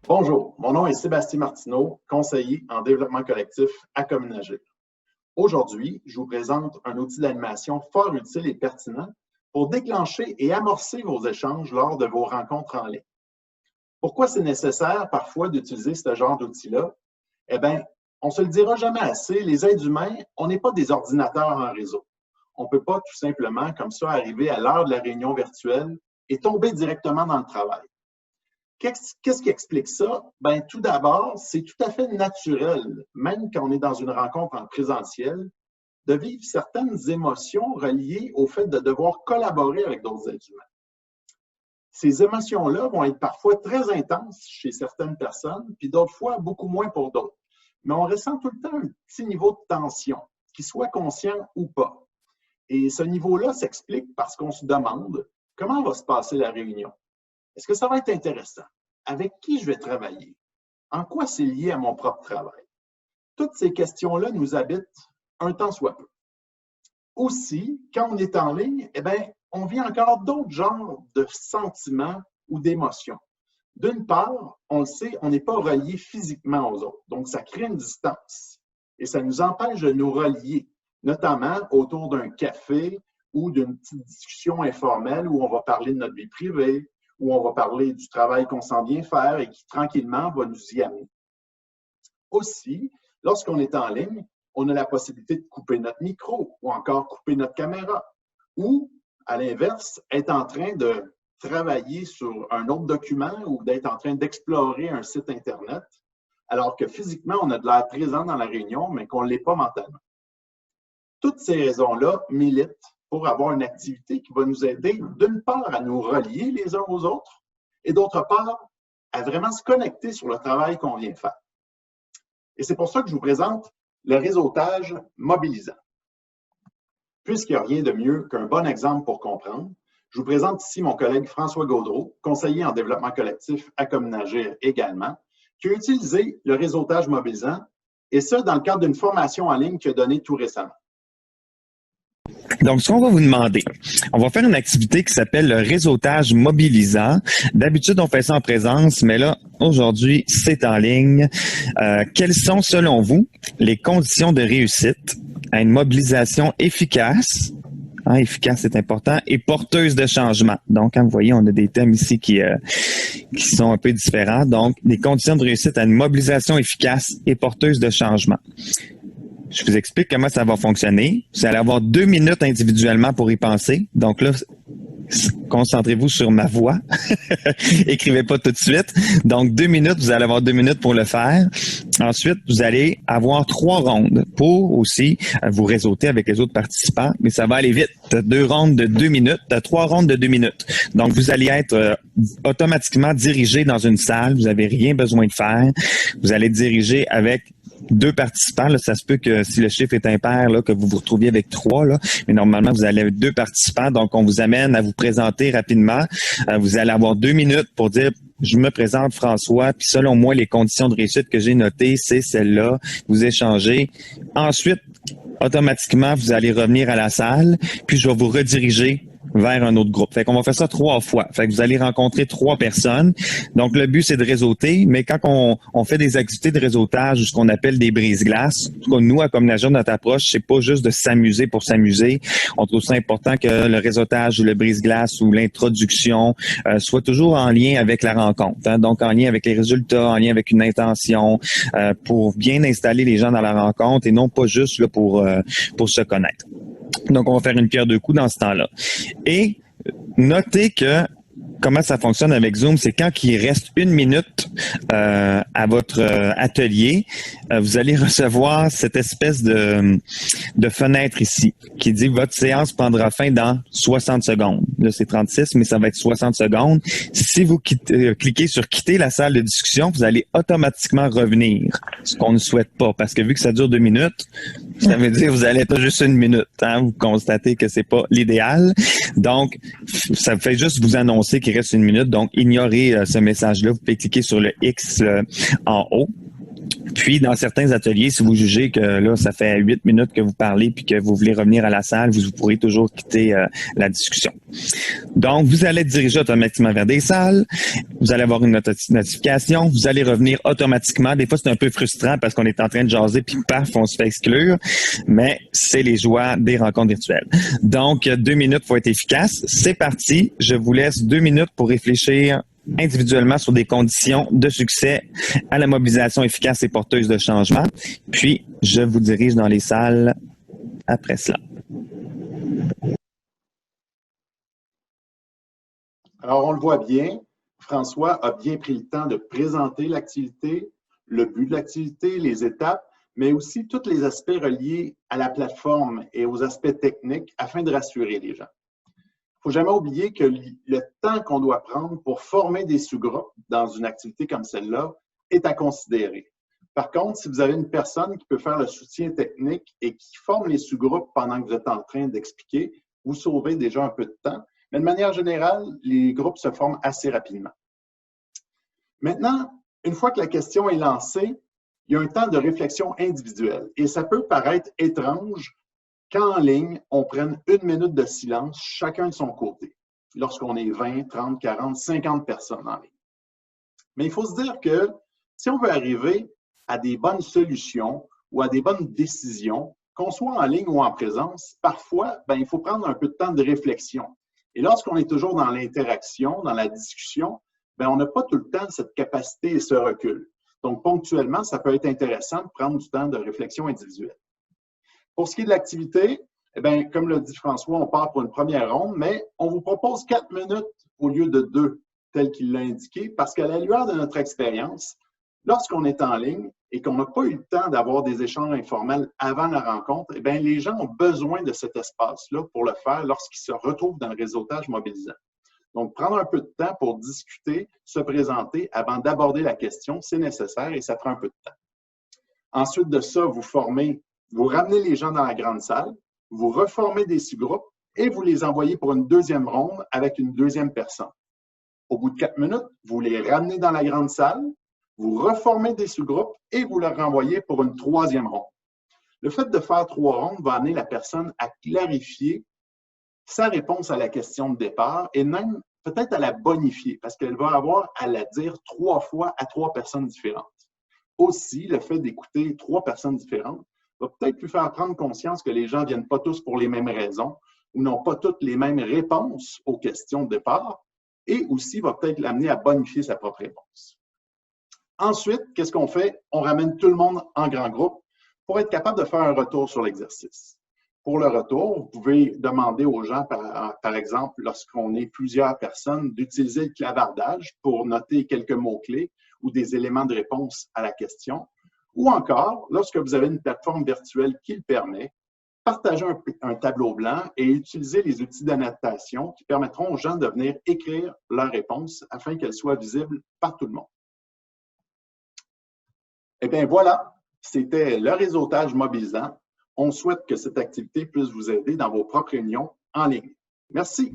Bonjour, mon nom est Sébastien Martineau, conseiller en développement collectif à Communagir. Aujourd'hui, je vous présente un outil d'animation fort utile et pertinent pour déclencher et amorcer vos échanges lors de vos rencontres en ligne. Pourquoi c'est nécessaire parfois d'utiliser ce genre d'outil-là? Eh bien, on ne se le dira jamais assez, les êtres humains, on n'est pas des ordinateurs en réseau. On ne peut pas tout simplement, comme ça, arriver à l'heure de la réunion virtuelle et tomber directement dans le travail. Qu'est-ce qui explique ça? Bien, tout d'abord, c'est tout à fait naturel, même quand on est dans une rencontre en présentiel, de vivre certaines émotions reliées au fait de devoir collaborer avec d'autres êtres humains. Ces émotions-là vont être parfois très intenses chez certaines personnes, puis d'autres fois beaucoup moins pour d'autres. Mais on ressent tout le temps un petit niveau de tension, qu'il soit conscient ou pas. Et ce niveau-là s'explique parce qu'on se demande comment va se passer la réunion. Est-ce que ça va être intéressant? Avec qui je vais travailler? En quoi c'est lié à mon propre travail? Toutes ces questions-là nous habitent un tant soit peu. Aussi, quand on est en ligne, eh bien, on vit encore d'autres genres de sentiments ou d'émotions. D'une part, on le sait, on n'est pas relié physiquement aux autres. Donc, ça crée une distance et ça nous empêche de nous relier, notamment autour d'un café ou d'une petite discussion informelle où on va parler de notre vie privée, où on va parler du travail qu'on s'en vient faire et qui, tranquillement, va nous y amener. Aussi, lorsqu'on est en ligne, on a la possibilité de couper notre micro ou encore couper notre caméra ou, à l'inverse, être en train de travailler sur un autre document ou d'être en train d'explorer un site Internet, alors que physiquement, on a de l'air présent dans la réunion, mais qu'on ne l'est pas mentalement. Toutes ces raisons-là militent pour avoir une activité qui va nous aider, d'une part, à nous relier les uns aux autres et d'autre part, à vraiment se connecter sur le travail qu'on vient faire. Et c'est pour ça que je vous présente le réseautage mobilisant. Puisqu'il n'y a rien de mieux qu'un bon exemple pour comprendre, je vous présente ici mon collègue François Gaudreault, conseiller en développement collectif à Communagir également, qui a utilisé le réseautage mobilisant, et ça dans le cadre d'une formation en ligne qu'il a donnée tout récemment. Donc, ce qu'on va vous demander, on va faire une activité qui s'appelle le réseautage mobilisant. D'habitude, on fait ça en présence, mais là, aujourd'hui, c'est en ligne. Quelles sont, selon vous, les conditions de réussite à une mobilisation efficace? Efficace, c'est important, et porteuse de changement. Donc, vous voyez, on a des thèmes ici qui sont un peu différents. Donc, les conditions de réussite à une mobilisation efficace et porteuse de changement. Je vous explique comment ça va fonctionner. Vous allez avoir 2 minutes individuellement pour y penser. Donc là, concentrez-vous sur ma voix. Écrivez pas tout de suite. Donc, 2 minutes, vous allez avoir 2 minutes pour le faire. Ensuite, vous allez avoir 3 rondes pour aussi vous réseauter avec les autres participants, mais ça va aller vite. 2 rondes de 2 minutes, 3 rondes de 2 minutes. Donc, vous allez être automatiquement dirigé dans une salle. Vous n'avez rien besoin de faire. Vous allez diriger avec 2 participants, là, ça se peut que si le chiffre est impair, là, que vous vous retrouviez avec 3, là, mais normalement, vous allez avec 2 participants. Donc, on vous amène à vous présenter rapidement. Vous allez avoir 2 minutes pour dire « Je me présente François, puis selon moi, les conditions de réussite que j'ai notées, c'est celle-là. » Vous échangez. Ensuite, automatiquement, vous allez revenir à la salle, puis je vais vous rediriger vers un autre groupe. Fait qu'on va faire ça 3 fois. Fait que vous allez rencontrer 3 personnes. Donc, le but, c'est de réseauter, mais quand on fait des activités de réseautage ou ce qu'on appelle des brise-glaces, en tout cas, nous, à Communagir, notre approche, c'est pas juste de s'amuser pour s'amuser. On trouve ça important que le réseautage ou le brise-glace ou l'introduction soit toujours en lien avec la rencontre. Donc, en lien avec les résultats, en lien avec une intention, pour bien installer les gens dans la rencontre et non pas juste là, pour se connaître. Donc, on va faire une pierre deux coups dans ce temps-là. Et notez que comment ça fonctionne avec Zoom, c'est quand il reste 1 minute à votre atelier, vous allez recevoir cette espèce de fenêtre ici qui dit votre séance prendra fin dans 60 secondes. Là, c'est 36, mais ça va être 60 secondes. Si vous cliquez sur quitter la salle de discussion, vous allez automatiquement revenir, ce qu'on ne souhaite pas, parce que vu que ça dure 2 minutes, ça veut dire que vous allez être juste 1 minute. Vous constatez que c'est pas l'idéal. Donc, ça fait juste vous annoncer qu'il reste 1 minute. Donc, ignorez ce message-là. Vous pouvez cliquer sur le X en haut. Puis, dans certains ateliers, si vous jugez que là, ça fait 8 minutes que vous parlez puis que vous voulez revenir à la salle, vous pourrez toujours quitter la discussion. Donc, vous allez être dirigé automatiquement vers des salles. Vous allez avoir une notification. Vous allez revenir automatiquement. Des fois, c'est un peu frustrant parce qu'on est en train de jaser puis paf, on se fait exclure. Mais c'est les joies des rencontres virtuelles. Donc, 2 minutes pour être efficace. C'est parti. Je vous laisse 2 minutes pour réfléchir individuellement sur des conditions de succès à la mobilisation efficace et porteuse de changement. Puis, je vous dirige dans les salles après cela. Alors, on le voit bien, François a bien pris le temps de présenter l'activité, le but de l'activité, les étapes, mais aussi tous les aspects reliés à la plateforme et aux aspects techniques afin de rassurer les gens. Il ne faut jamais oublier que le temps qu'on doit prendre pour former des sous-groupes dans une activité comme celle-là est à considérer. Par contre, si vous avez une personne qui peut faire le soutien technique et qui forme les sous-groupes pendant que vous êtes en train d'expliquer, vous sauvez déjà un peu de temps. Mais de manière générale, les groupes se forment assez rapidement. Maintenant, une fois que la question est lancée, il y a un temps de réflexion individuelle. Et ça peut paraître étrange qu'en ligne, on prenne 1 minute de silence, chacun de son côté, lorsqu'on est 20, 30, 40, 50 personnes en ligne. Mais il faut se dire que si on veut arriver à des bonnes solutions ou à des bonnes décisions, qu'on soit en ligne ou en présence, parfois, il faut prendre un peu de temps de réflexion. Et lorsqu'on est toujours dans l'interaction, dans la discussion, on n'a pas tout le temps cette capacité et ce recul. Donc, ponctuellement, ça peut être intéressant de prendre du temps de réflexion individuelle. Pour ce qui est de l'activité, comme l'a dit François, on part pour une première ronde, mais on vous propose 4 minutes au lieu de 2, tel qu'il l'a indiqué, parce qu'à la lueur de notre expérience, lorsqu'on est en ligne et qu'on n'a pas eu le temps d'avoir des échanges informels avant la rencontre, les gens ont besoin de cet espace-là pour le faire lorsqu'ils se retrouvent dans le réseautage mobilisant. Donc, prendre un peu de temps pour discuter, se présenter avant d'aborder la question, c'est nécessaire et ça prend un peu de temps. Ensuite de ça, vous ramenez les gens dans la grande salle, vous reformez des sous-groupes et vous les envoyez pour une deuxième ronde avec une deuxième personne. Au bout de 4 minutes, vous les ramenez dans la grande salle, vous reformez des sous-groupes et vous les renvoyez pour une troisième ronde. Le fait de faire 3 rondes va amener la personne à clarifier sa réponse à la question de départ et même peut-être à la bonifier parce qu'elle va avoir à la dire 3 fois à 3 personnes différentes. Aussi, le fait d'écouter 3 personnes différentes va peut-être lui faire prendre conscience que les gens ne viennent pas tous pour les mêmes raisons ou n'ont pas toutes les mêmes réponses aux questions de départ et aussi va peut-être l'amener à bonifier sa propre réponse. Ensuite, qu'est-ce qu'on fait? On ramène tout le monde en grand groupe pour être capable de faire un retour sur l'exercice. Pour le retour, vous pouvez demander aux gens, par exemple, lorsqu'on est plusieurs personnes, d'utiliser le clavardage pour noter quelques mots-clés ou des éléments de réponse à la question. Ou encore, lorsque vous avez une plateforme virtuelle qui le permet, partagez un tableau blanc et utilisez les outils d'annotation qui permettront aux gens de venir écrire leurs réponses afin qu'elles soient visibles par tout le monde. Eh bien voilà, c'était le réseautage mobilisant. On souhaite que cette activité puisse vous aider dans vos propres réunions en ligne. Merci.